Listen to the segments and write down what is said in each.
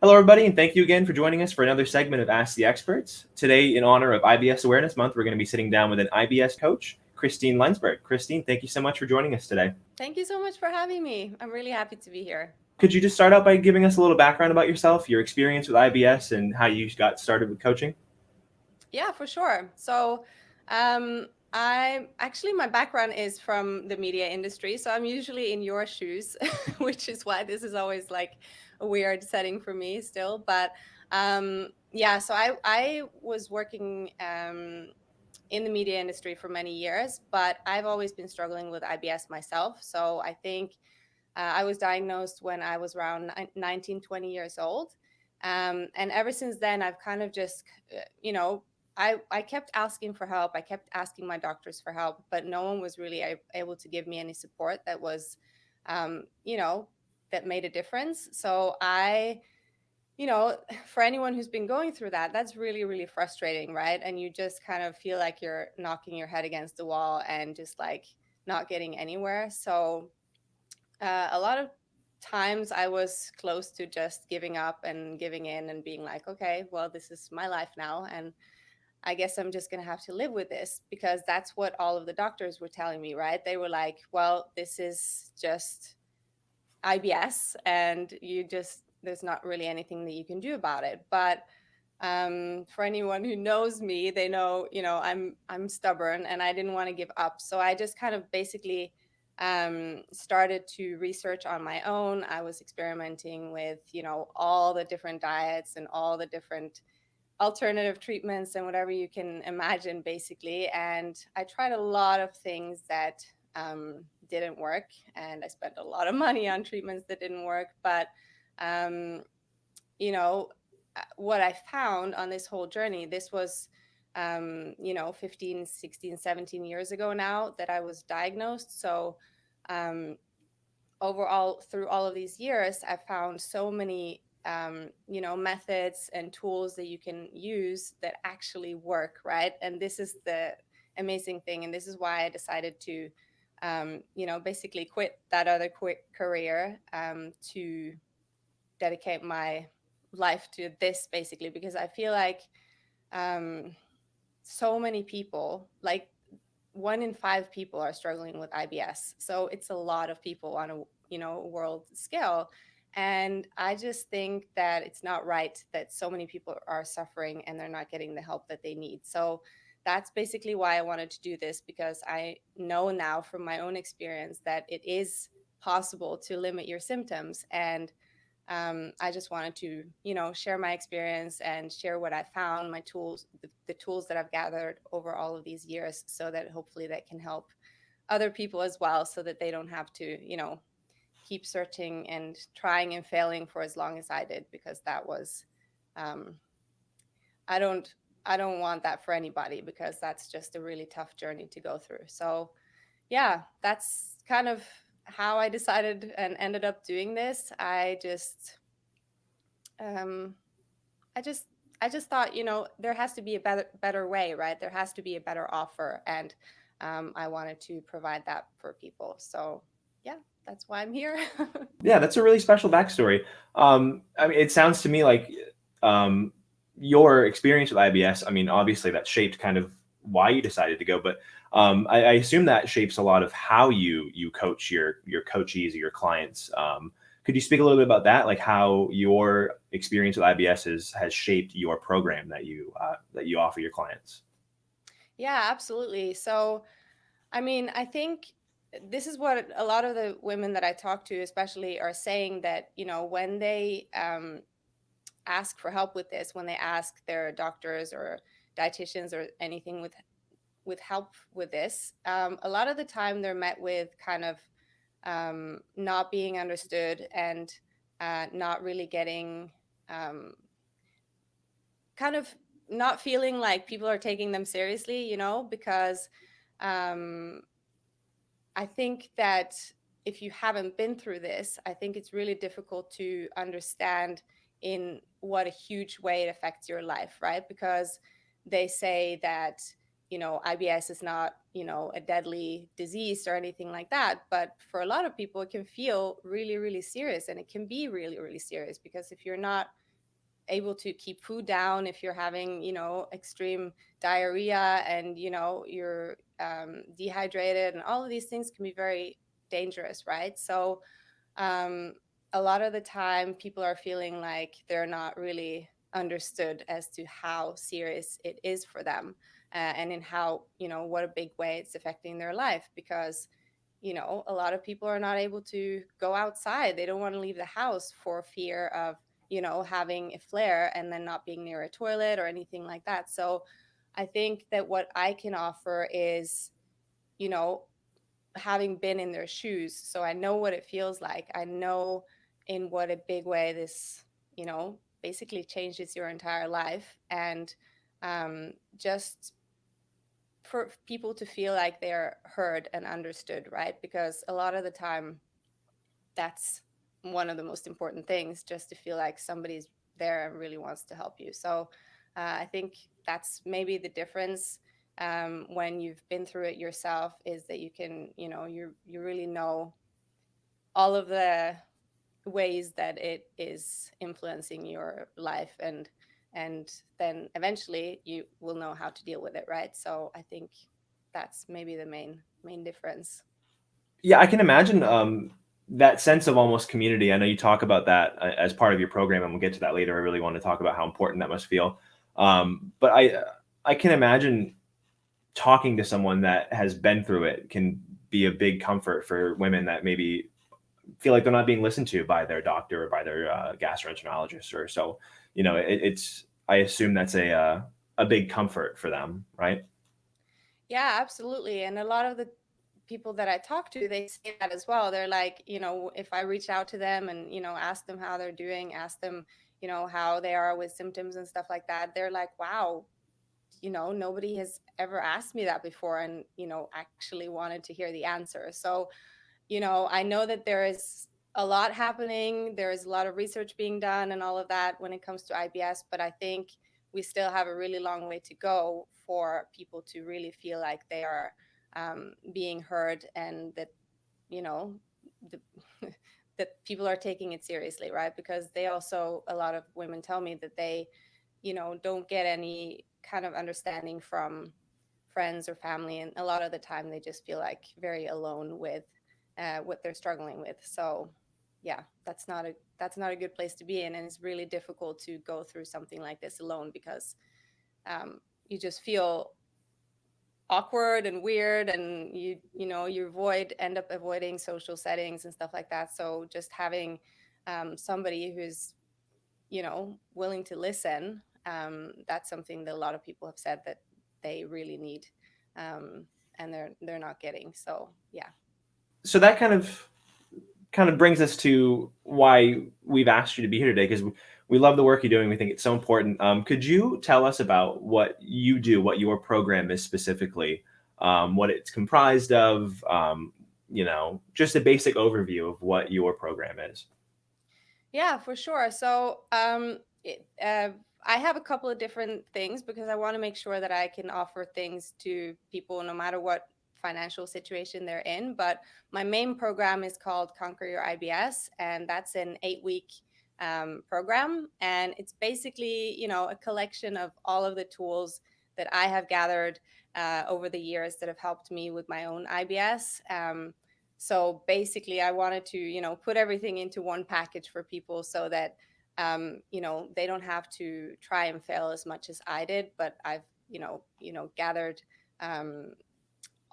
Hello, everybody, and thank you again for joining us for another segment of Ask the Experts. Today, in honor of IBS Awareness Month, we're going to be sitting down with an IBS coach, Christine Lensberg. Christine, thank you so much for joining us today. Thank you so much for having me. I'm really happy to be here. Could you just start out by giving us a little background about yourself, your experience with IBS, and how you got started with coaching? Yeah, for sure. My background is from the media industry, so I'm usually in your shoes, which is why this is always like a weird setting for me still. I was working in the media industry for many years, but I've always been struggling with IBS myself. So I think I was diagnosed when I was around 19, 20 years old. And ever since then, I've kind of just, I kept asking for help. I kept asking my doctors for help, but no one was really able to give me any support that was, um, you know, that made a difference. For anyone who's been going through that, that's really, really frustrating, right? And you just kind of feel like you're knocking your head against the wall and just like not getting anywhere. A lot of times I was close to just giving up and giving in and being like, okay, well, this is my life now. And I guess I'm just going to have to live with this because that's what all of the doctors were telling me, right? They were like, well, this is just IBS and there's not really anything that you can do about it. But for anyone who knows me, they know, I'm stubborn and I didn't want to give up. So I just kind of basically started to research on my own. I was experimenting with, all the different diets and all the different alternative treatments and whatever you can imagine, basically. And I tried a lot of things that didn't work, and I spent a lot of money on treatments that didn't work. But um, what I found on this whole journey, this was 15, 16, 17 years ago now that I was diagnosed. So um, overall, through all of these years, I found so many methods and tools that you can use that actually work, right? And this is the amazing thing, and this is why I decided to basically quit that other quick career to dedicate my life to this, basically, because I feel like um, so many people, like 1 in 5 people, are struggling with IBS. So it's a lot of people on a world scale. And I just think that it's not right that so many people are suffering and they're not getting the help that they need. So that's basically why I wanted to do this, because I know now from my own experience that it is possible to limit your symptoms. And I just wanted to, share my experience and share what I found, my tools, the tools that I've gathered over all of these years, so that hopefully that can help other people as well, so that they don't have to, keep searching and trying and failing for as long as I did, because that was, um, I don't, I don't want that for anybody, because that's just a really tough journey to go through. So yeah, that's kind of how I decided and ended up doing this. Um, I just I just thought, there has to be a better way, right? There has to be a better offer, and I wanted to provide that for people. So yeah, that's why I'm here. Yeah, that's a really special backstory. I mean, it sounds to me like um, your experience with IBS, I mean, obviously that shaped kind of why you decided to go, but I assume that shapes a lot of how you coach your coachees or your clients. Could you speak a little bit about that, like how your experience with IBS has shaped your program that you offer your clients? Yeah, absolutely. So I mean, I think this is what a lot of the women that I talk to, especially, are saying, that when they ask for help with this, when they ask their doctors or dietitians or anything with help with this, a lot of the time they're met with kind of not being understood, and not really getting, um, kind of not feeling like people are taking them seriously, because um, I think that if you haven't been through this, I think it's really difficult to understand in what a huge way it affects your life, right? Because they say that, IBS is not, a deadly disease or anything like that. But for a lot of people, it can feel really, really serious, and it can be really, really serious, because if you're not able to keep food down if you're having, extreme diarrhea, and, you're dehydrated, and all of these things can be very dangerous, right? So um, a lot of the time people are feeling like they're not really understood as to how serious it is for them, and in how, what a big way it's affecting their life, because a lot of people are not able to go outside. They don't want to leave the house for fear of, having a flare and then not being near a toilet or anything like that. So I think that what I can offer is, you know having been in their shoes, so I know what it feels like. I know in what a big way this, basically changes your entire life. And just for people to feel like they're heard and understood, right? Because a lot of the time, that's one of the most important things, just to feel like somebody's there and really wants to help you. So I think that's maybe the difference, when you've been through it yourself, is that you can, you really know all of the ways that it is influencing your life, and then eventually you will know how to deal with it, right? So I think that's maybe the main difference. Yeah, I can imagine that sense of almost community. I know you talk about that as part of your program, and we'll get to that later. I really want to talk about how important that must feel. But I can imagine talking to someone that has been through it can be a big comfort for women that maybe feel like they're not being listened to by their doctor or by their gastroenterologist or so. It's I assume that's a big comfort for them, right? Yeah, absolutely. And a lot of the people that I talk to, they say that as well. They're like, if I reach out to them and, ask them how they're doing, ask them, how they are with symptoms and stuff like that, they're like, wow, nobody has ever asked me that before, and, actually wanted to hear the answer. So, I know that there is a lot happening. There is a lot of research being done and all of that when it comes to IBS, but I think we still have a really long way to go for people to really feel like they are being heard, and that, you know, the, that people are taking it seriously, right? Because they also, a lot of women tell me that they, don't get any kind of understanding from friends or family, and a lot of the time they just feel like very alone with what they're struggling with. So yeah, that's not a good place to be in, and it's really difficult to go through something like this alone, because you just feel awkward and weird, and you end up avoiding social settings and stuff like that. So just having somebody who's, willing to listen, that's something that a lot of people have said that they really need, um, and they're not getting. So yeah. So that kind of brings us to why we've asked you to be here today, because we love the work you're doing. We think it's so important. Could you tell us about what you do, what your program is specifically, what it's comprised of, just a basic overview of what your program is? Yeah, for sure. So, I have a couple of different things, because I want to make sure that I can offer things to people no matter what financial situation they're in. But my main program is called Conquer Your IBS, and that's an 8-week program. And it's basically, a collection of all of the tools that I have gathered over the years that have helped me with my own IBS. So basically, I wanted to, put everything into one package for people, so that, they don't have to try and fail as much as I did. But I've, gathered um,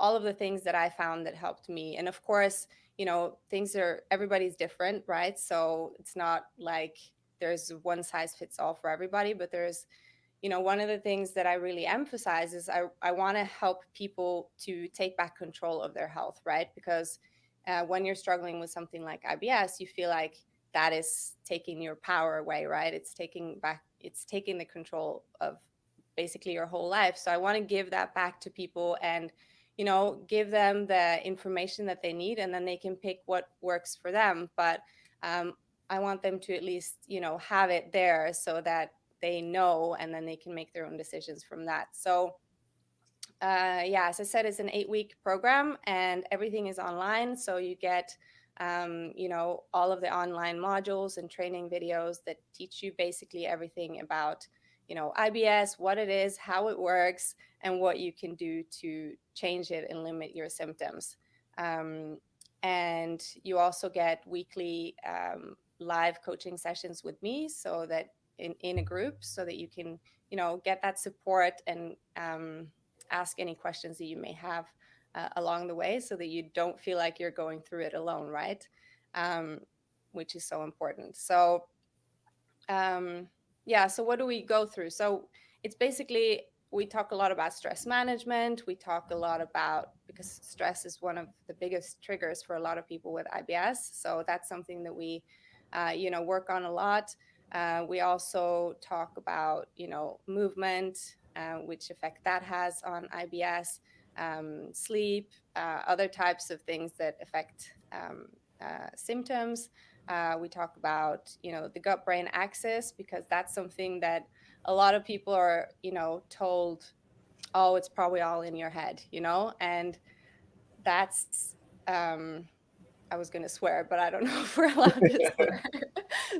all of the things that I found that helped me. And of course, everybody's different, right? So it's not like there's one size fits all for everybody, but there's, one of the things that I really emphasize is I want to help people to take back control of their health, right? Because when you're struggling with something like IBS, you feel like that is taking your power away, right? It's taking the control of basically your whole life. So I want to give that back to people, and, give them the information that they need, and then they can pick what works for them. But um, I want them to at least, have it there, so that they know, and then they can make their own decisions from that. So yeah, as I said, it's an 8-week program, and everything is online. So you get all of the online modules and training videos that teach you basically everything about, IBS, what it is, how it works, and what you can do to change it and limit your symptoms. Um, and you also get weekly live coaching sessions with me, so that in a group, so that you can, get that support and ask any questions that you may have along the way, so that you don't feel like you're going through it alone, right? Um, which is so important. So, yeah, so what do we go through? So, it's basically, we talk a lot about stress management. We talk a lot about, because stress is one of the biggest triggers for a lot of people with IBS. So, that's something that we, work on a lot. We also talk about, movement, which effect that has on IBS, sleep, other types of things that affect symptoms. We talk about, the gut brain axis, because that's something that a lot of people are, told, oh, it's probably all in your head, and that's, I was going to swear, but I don't know if we're allowed to swear.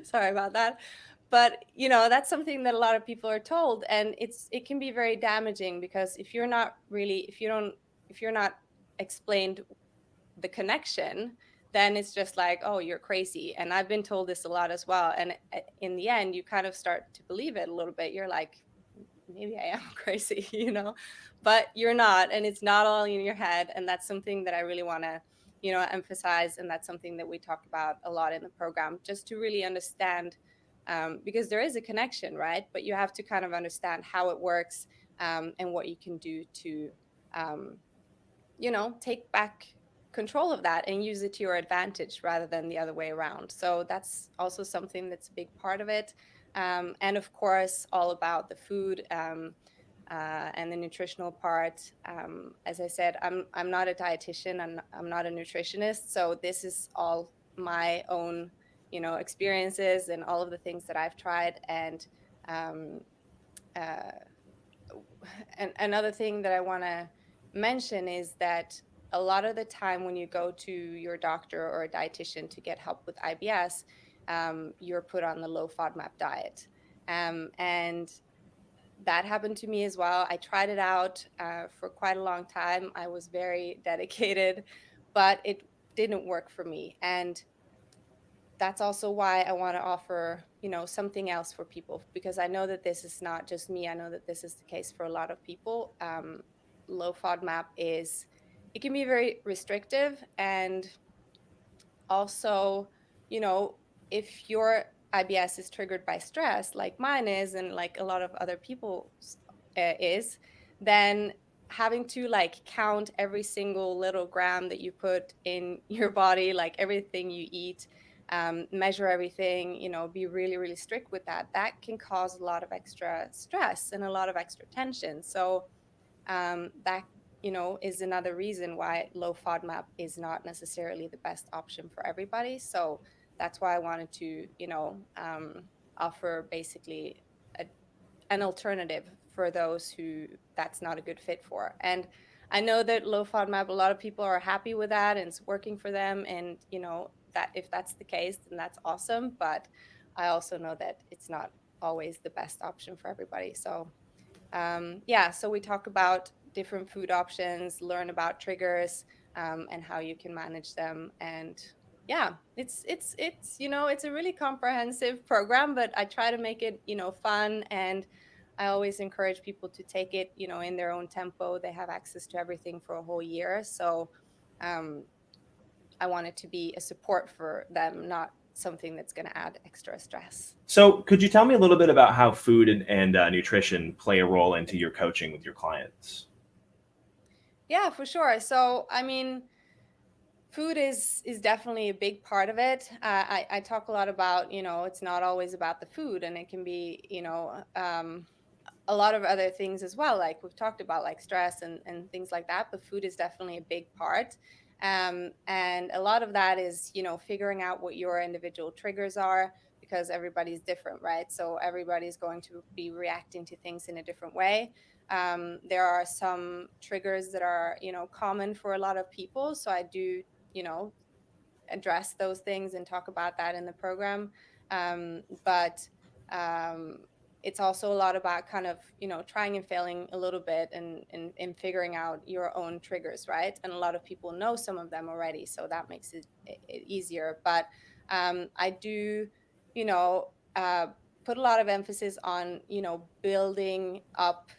Sorry about that. But, that's something that a lot of people are told, and it can be very damaging, because if you're not explained the connection, then it's just like, oh, you're crazy. And I've been told this a lot as well. And in the end, you kind of start to believe it a little bit. You're like, maybe I am crazy, but you're not. And it's not all in your head. And that's something that I really want to, emphasize. And that's something that we talk about a lot in the program, just to really understand, because there is a connection, right? But you have to kind of understand how it works, and what you can do to, um, take back control of that and use it to your advantage rather than the other way around. So that's also something that's a big part of it. And of course, all about the food, and the nutritional part. As I said, I'm not a dietitian. I'm not a nutritionist. So this is all my own, experiences, and all of the things that I've tried. And um, uh, and another thing that I want to mention is that a lot of the time when you go to your doctor or a dietitian to get help with IBS, you're put on the low FODMAP diet. And that happened to me as well. I tried it out for quite a long time. I was very dedicated, but it didn't work for me. And that's also why I want to offer, something else for people, because I know that this is not just me. I know that this is the case for a lot of people. Low FODMAP it can be very restrictive, and also, you know, if your IBS is triggered by stress, like mine is, and like a lot of other people is, then having to like count every single little gram that you put in your body, like everything you eat, measure everything, be really, really strict with that, that can cause a lot of extra stress and a lot of extra tension. So that is another reason why low FODMAP is not necessarily the best option for everybody. So that's why I wanted to offer basically a, an alternative for those who that's not a good fit for. And I know that low FODMAP, a lot of people are happy with that and it's working for them, and that if that's the case, then that's awesome. But I also know that it's not always the best option for everybody. So yeah, so we talk about different food options, learn about triggers, and how you can manage them. And yeah, it's a really comprehensive program, but I try to make it fun. And I always encourage people to take it in their own tempo. They have access to everything for a whole year. So um, I want it to be a support for them, not something that's going to add extra stress. So, could you tell me a little bit about how food and nutrition play a role into your coaching with your clients? Yeah, for sure. So I mean, food is definitely a big part of it. I talk a lot about, it's not always about the food, and it can be, a lot of other things as well, like we've talked about, like stress and things like that. But food is definitely a big part. And a lot of that is, figuring out what your individual triggers are, because everybody's different, right? So everybody's going to be reacting to things in a different way. There are some triggers that are, common for a lot of people. So I do, you know, address those things and talk about that in the program. But um, it's also a lot about kind of, trying and failing a little bit, and figuring out your own triggers, right? And a lot of people know some of them already, so that makes it easier. But I do, you know, uh, put a lot of emphasis on, building up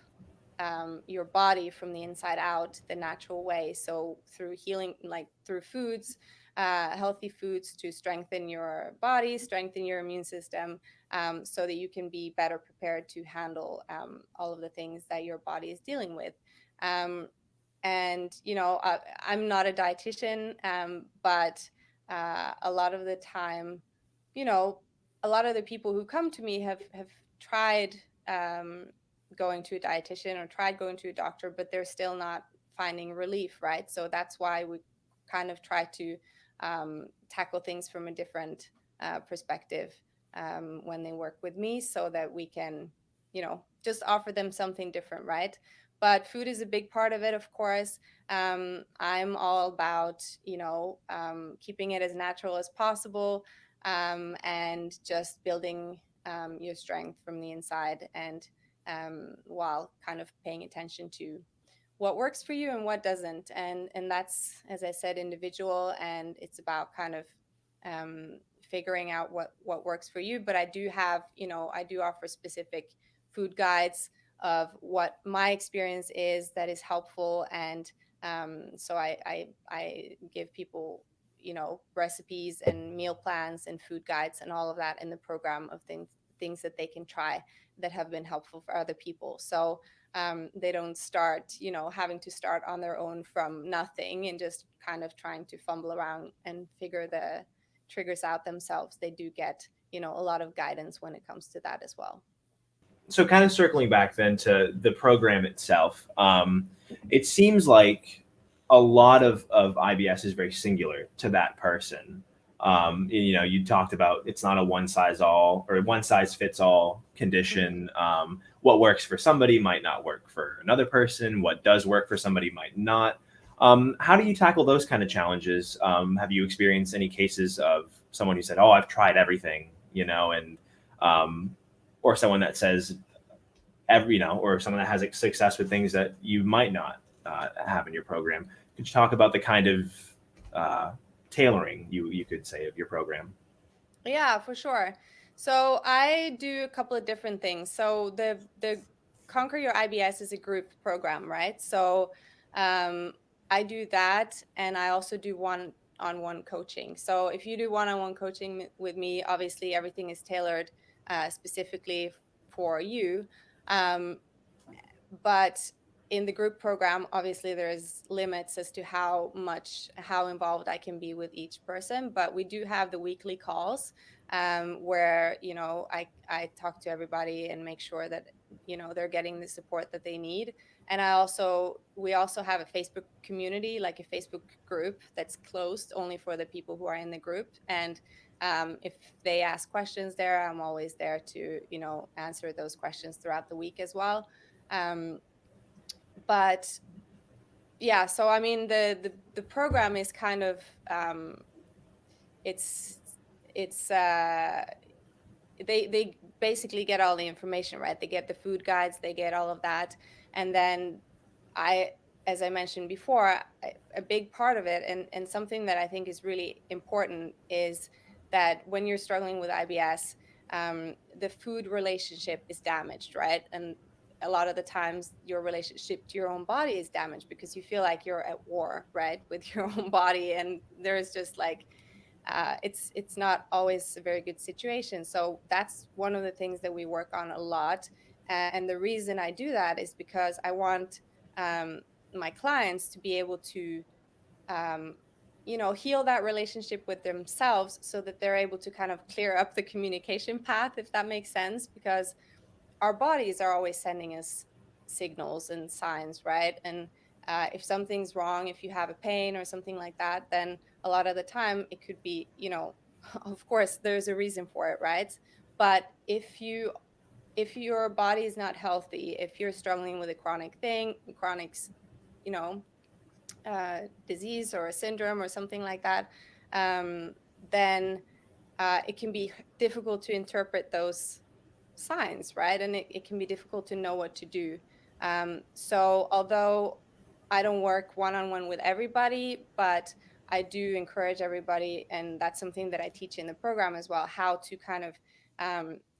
your body from the inside out the natural way. So through healing, like through foods, healthy foods to strengthen your body, strengthen your immune system, so that you can be better prepared to handle all of the things that your body is dealing with. Um, and I'm not a dietitian, but a lot of the time, you know a lot of the people who come to me have tried um, going to a dietitian or tried going to a doctor, but they're still not finding relief, right? So that's why we kind of try to tackle things from a different perspective when they work with me, so that we can, just offer them something different, right? But food is a big part of it, of course. I'm all about, keeping it as natural as possible, and just building your strength from the inside, and while kind of paying attention to what works for you and what doesn't. And that's, as I said, individual, and it's about kind of figuring out what works for you. But I do have, I do offer specific food guides of what my experience is that is helpful. And so I give people, recipes and meal plans and food guides and all of that in the program, of things that they can try that have been helpful for other people. So they don't start, having to start on their own from nothing and just kind of trying to fumble around and figure the triggers out themselves. They do get, a lot of guidance when it comes to that as well. So kind of circling back then to the program itself, it seems like a lot of IBS is very singular to that person. You talked about it's not a one size all or one size fits all Mm-hmm. condition. What works for somebody might not work for another person. What does work for somebody might not. How do you tackle those kind of challenges? Have you experienced any cases of someone who said, "Oh, I've tried everything," and um, or someone that says or someone that has success with things that you might not have in your program. Could you talk about the kind of uh, tailoring you could say of your program? Yeah, for sure. So I do a couple of different things. So the Conquer Your IBS is a group program, right? So um, I do that, and I also do one-on-one coaching. So if you do one-on-one coaching with me, obviously everything is tailored specifically for you. Um, but in the group program, obviously there's limits as to how involved I can be with each person. But we do have the weekly calls, where I talk to everybody and make sure that they're getting the support that they need. And we also have a Facebook community, like a Facebook group that's closed only for the people who are in the group. And if they ask questions there, I'm always there to answer those questions throughout the week as well. um, but yeah, so I mean, the program is kind of, it's it's they basically get all the information, right? They get the food guides, they get all of that. And then I as I mentioned before, a big part of it, and something that I think is really important, is that when you're struggling with IBS, the food relationship is damaged, right? And a lot of the times your relationship to your own body is damaged because you feel like you're at war, right, with your own body. And there's just like, it's not always a very good situation. So that's one of the things that we work on a lot. And the reason I do that is because I want um, my clients to be able to, um, heal that relationship with themselves, so that they're able to kind of clear up the communication path, if that makes sense. Because our bodies are always sending us signals and signs, right? And if something's wrong, if you have a pain or something like that, then a lot of the time it could be, of course, there's a reason for it, right? But if your body is not healthy, if you're struggling with a chronic, you know, disease or a syndrome or something like that, um, then it can be difficult to interpret those signs, right? And it can be difficult to know what to do. So although I don't work one-on-one with everybody, but I do encourage everybody, and that's something that I teach in the program as well, how to kind of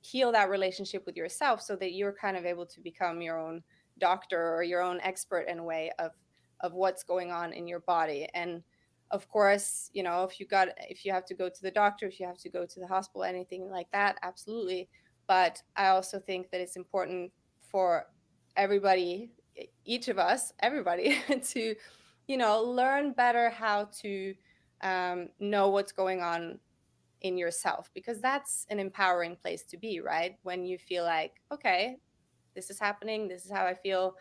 heal that relationship with yourself so that you're kind of able to become your own doctor or your own expert in a way of what's going on in your body. And of course, if you have to go to the doctor, if you have to go to the hospital, anything like that, absolutely. But I also think that it's important for everybody, each of us, everybody, to learn better how to know what's going on in yourself, because that's an empowering place to be, right? When you feel like, okay, this is happening, this is how I feel,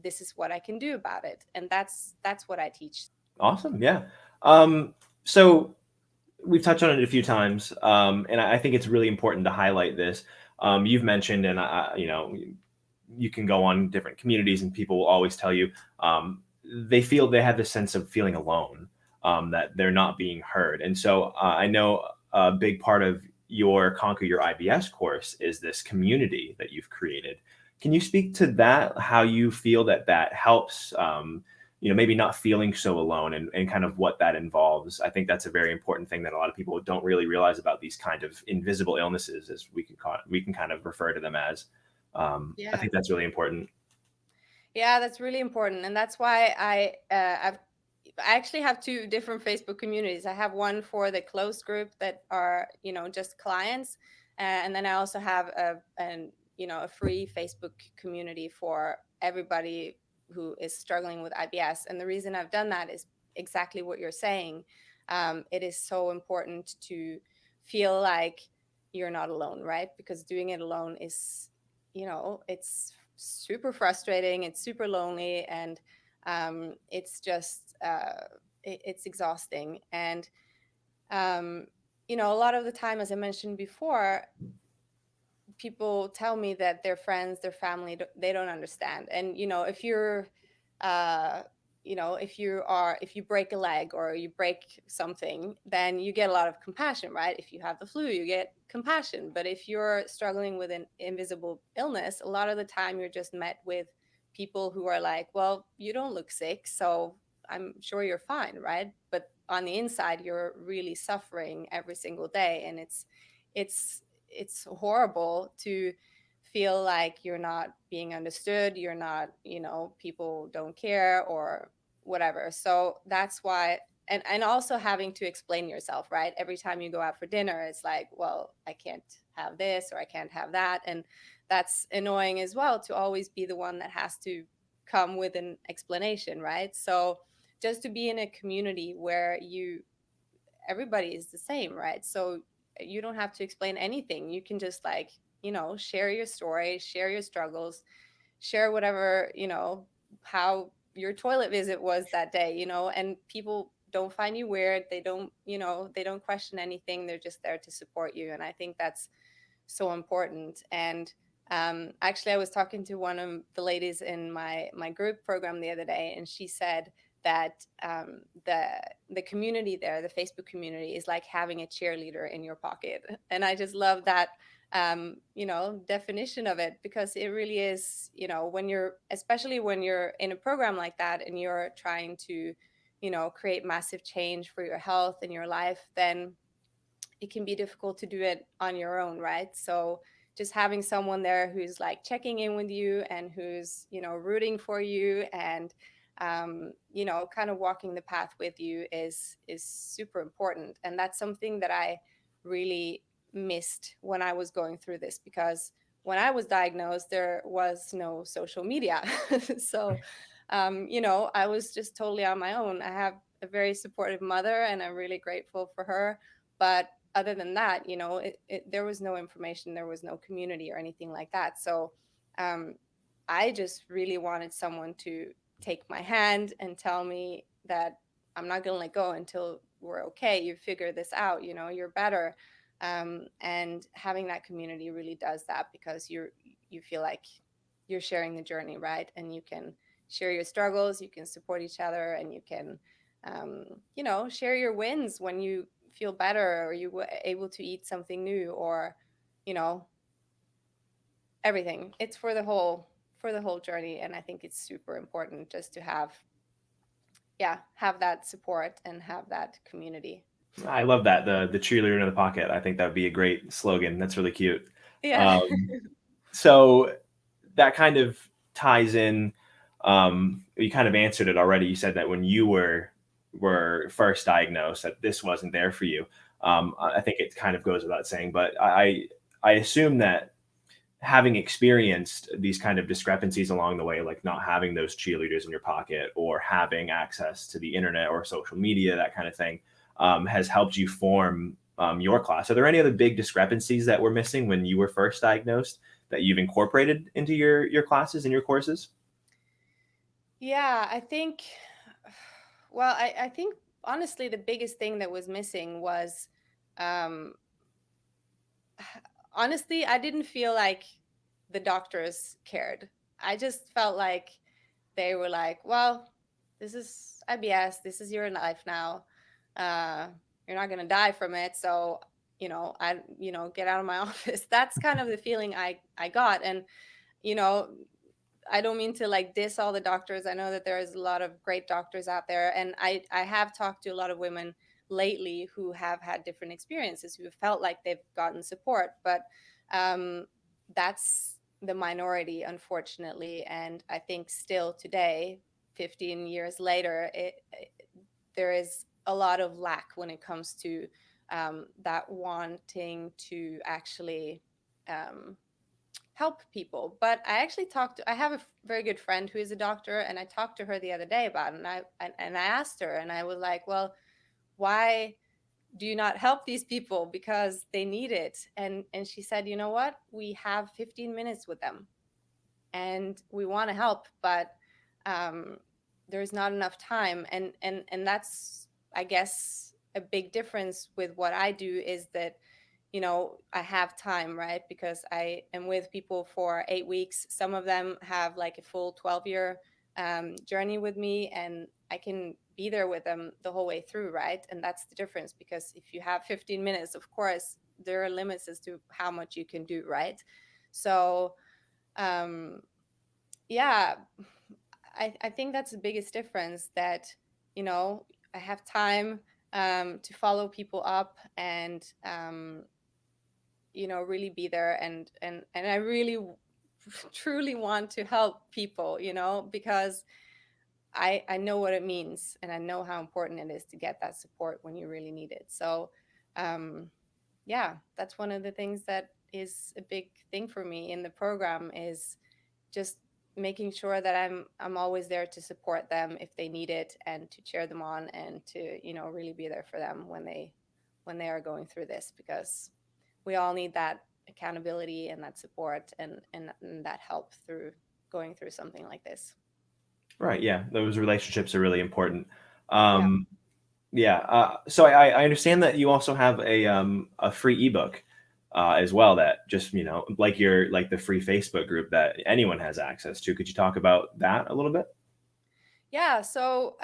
this is what I can do about it. And that's what I teach. Awesome. Yeah. So we've touched on it a few times, and I think it's really important to highlight this. You've mentioned, and you can go on different communities, and people will always tell you they feel they have this sense of feeling alone, that they're not being heard. And so I know a big part of your Conquer Your IBS course is this community that you've created. Can you speak to that? How you feel that helps? Maybe not feeling so alone, and kind of what that involves. I think that's a very important thing that a lot of people don't really realize about these kind of invisible illnesses, as we can kind of refer to them as. I Yeah. think that's really important. Yeah, that's really important, and that's why I actually have two different Facebook communities. I have one for the closed group that are just clients, and then I also have a free Facebook community for everybody who is struggling with IBS. And the reason I've done that is exactly what you're saying. It is so important to feel like you're not alone, right? Because doing it alone is, it's super frustrating, it's super lonely, and it's just it's exhausting. And a lot of the time, as I mentioned before, people tell me that their friends, their family, they don't understand. And if you're uh if you break a leg or you break something, then you get a lot of compassion, right? If you have the flu, you get compassion. But if you're struggling with an invisible illness, a lot of the time you're just met with people who are like, well, you don't look sick, so I'm sure you're fine, right? But on the inside, you're really suffering every single day. And it's horrible to feel like you're not being understood, you're not, people don't care or whatever. So that's why. And also having to explain yourself, right? Every time you go out for dinner, it's like, well, I can't have this or I can't have that. And that's annoying as well, to always be the one that has to come with an explanation, right? So just to be in a community where everybody is the same, right? So you don't have to explain anything. You can just, like, share your story, share your struggles, share whatever, how your toilet visit was that day, and people don't find you weird. They don't question anything. They're just there to support you. And I think that's so important. And actually, I was talking to one of the ladies in my group program the other day, and she said that the community there, the Facebook community, is like having a cheerleader in your pocket. And I just love that definition of it, because it really is, especially when you're in a program like that and you're trying to create massive change for your health and your life, then it can be difficult to do it on your own, right? So just having someone there who's like checking in with you and who's, rooting for you and, kind of walking the path with you is super important. And that's something that I really missed when I was going through this, because when I was diagnosed, there was no social media. So, I was just totally on my own. I have a very supportive mother, and I'm really grateful for her. But other than that, there was no information, there was no community or anything like that. So um, I just really wanted someone to take my hand and tell me that I'm not going to let go until we're okay. You figure this out, you're better. And having that community really does that, because you feel like you're sharing the journey, right? And you can share your struggles, you can support each other, and you can um, share your wins when you feel better, or you were able to eat something new, or you know everything. It's for the whole journey, and I think it's super important just to have, yeah, have that support and have that community. I love that, the cheerleader in the pocket. I think that would be a great slogan. That's really cute. Yeah. So that kind of ties in. You kind of answered it already. You said that when you were first diagnosed, that this wasn't there for you. I think it kind of goes without saying, but I assume that having experienced these kind of discrepancies along the way, like not having those cheerleaders in your pocket or having access to the internet or social media, that kind of thing, has helped you form your class. Are there any other big discrepancies that were missing when you were first diagnosed that you've incorporated into your classes and your courses? Yeah, I think, well, I think honestly, the biggest thing that was missing was, um, honestly, I didn't feel like the doctors cared. I just felt like they were like, well, this is IBS, this is your life now. Uh, you're not going to die from it. So, get out of my office. That's kind of the feeling I got. And, you know, I don't mean to like diss all the doctors. I know that there is a lot of great doctors out there, and I have talked to a lot of women lately who have had different experiences, who have felt like they've gotten support, but um, that's the minority, unfortunately. And I think still today, 15 years later, there is a lot of lack when it comes to that wanting to actually. Um, Help people. But I have a very good friend who is a doctor, and I talked to her the other day about it, and I asked her, and I was like, well, why do you not help these people, because they need it? And she said, you know what, we have 15 minutes with them, and we want to help, but um, there's not enough time. And that's, I guess, a big difference with what I do, is that I have time, right? Because I am with people for 8 weeks. Some of them have like a full 12-year journey with me, and I can be there with them the whole way through, right? And that's the difference, because if you have 15 minutes, of course, there are limits as to how much you can do, right? So, um, yeah, I think that's the biggest difference, that, you know, I have time to follow people up, and really be there, and I really truly want to help people, because I know what it means, and I know how important it is to get that support when you really need it. So um yeah, that's one of the things that is a big thing for me in the program, is just making sure that I'm always there to support them if they need it, and to cheer them on, and to really be there for them when they are going through this, because we all need that accountability and that support, and that help through going through something like this. Right. Yeah. Those relationships are really important. Yeah. Um, yeah. So I understand that you also have a free ebook as well, that just, like like the free Facebook group that anyone has access to. Could you talk about that a little bit? Yeah, so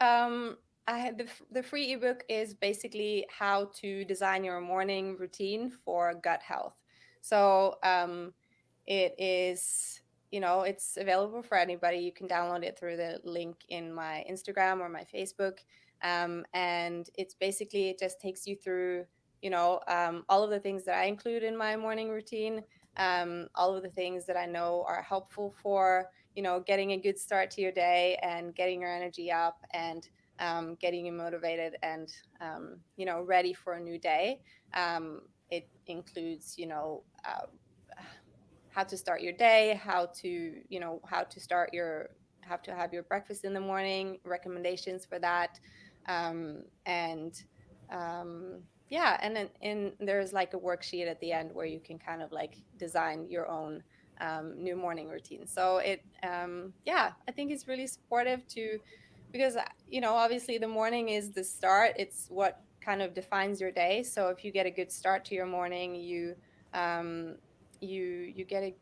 I had the free ebook is basically how to design your morning routine for gut health. So it is, it's available for anybody. You can download it through the link in my Instagram or my Facebook, and it's basically, it just takes you through, all of the things that I include in my morning routine, all of the things that I know are helpful for getting a good start to your day, and getting your energy up, and getting you motivated, and ready for a new day. It includes how to start your day, how to start your how to have your breakfast in the morning, recommendations for that, and yeah, and then there's like a worksheet at the end where you can kind of like design your own new morning routine. So yeah, I think it's really supportive to, because obviously the morning is the start. It's what kind of defines your day. So if you get a good start to your morning, um, you get a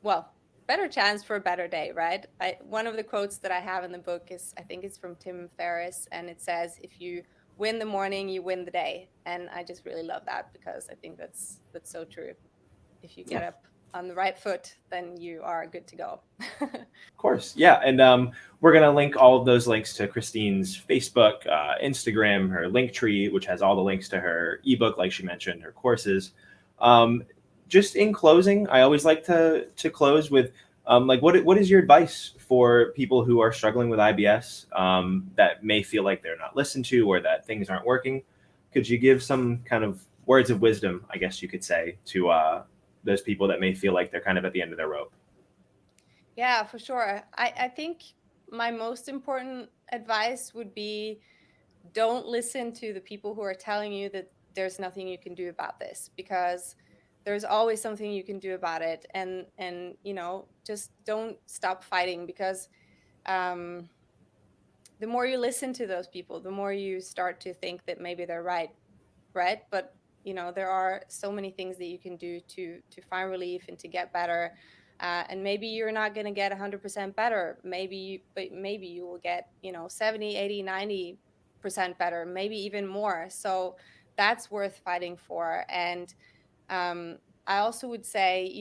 well. better chance for a better day, right? One of the quotes that I have in the book is, I think it's from Tim Ferriss, and it says, if you win the morning, you win the day. And I just really love that, because I think that's so true. If you get up on the right foot, then you are good to go. Of course, yeah, and we're gonna link all of those links to Christine's Facebook, Instagram, her Linktree, which has all the links to her ebook, like she mentioned, her courses. Um, just in closing, I always like to close with like what is your advice for people who are struggling with IBS, that may feel like they're not listened to or that things aren't working? Could you give some kind of words of wisdom, I guess you could say, to those people that may feel like they're kind of at the end of their rope? Yeah, for sure. I think my most important advice would be, don't listen to the people who are telling you that there's nothing you can do about this, because there's always something you can do about it. And just don't stop fighting, because um the more you listen to those people, the more you start to think that maybe they're right? But there are so many things that you can do to find relief and to get better. And maybe you're not going to get 100% better, but maybe you will get 70, 80, 90% better, maybe even more. So that's worth fighting for. And um, I also would say,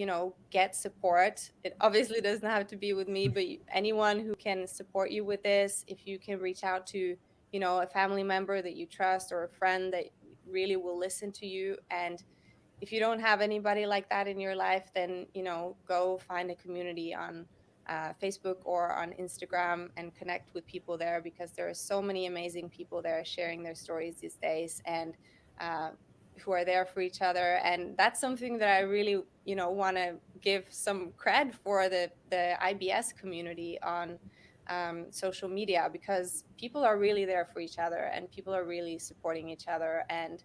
get support. It obviously doesn't have to be with me, but anyone who can support you with this, if you can reach out to, a family member that you trust, or a friend that really will listen to you. And if you don't have anybody like that in your life, then go find a community on Facebook or on Instagram and connect with people there, because there are so many amazing people there sharing their stories these days, and uh, who are there for each other. And that's something that I really want to give some cred for, the IBS community on social media, because people are really there for each other, and people are really supporting each other. And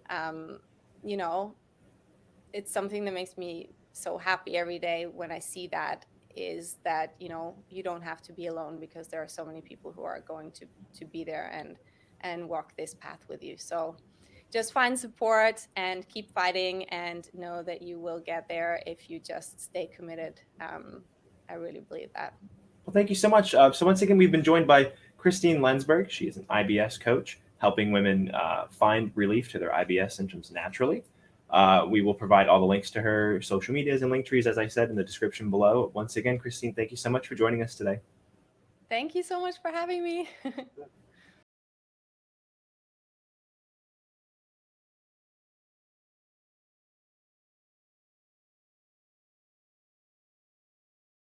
um, you know it's something that makes me so happy every day when I see that, is that you don't have to be alone, because there are so many people who are going to be there and walk this path with you. So just find support and keep fighting, and know that you will get there if you just stay committed. I really believe that. Well, thank you so much. So once again, we've been joined by Christine Lensberg. She is an IBS coach, helping women find relief to their IBS symptoms naturally. We will provide all the links to her social medias and link trees, as I said, in the description below. Once again, Christine, thank you so much for joining us today. Thank you so much for having me.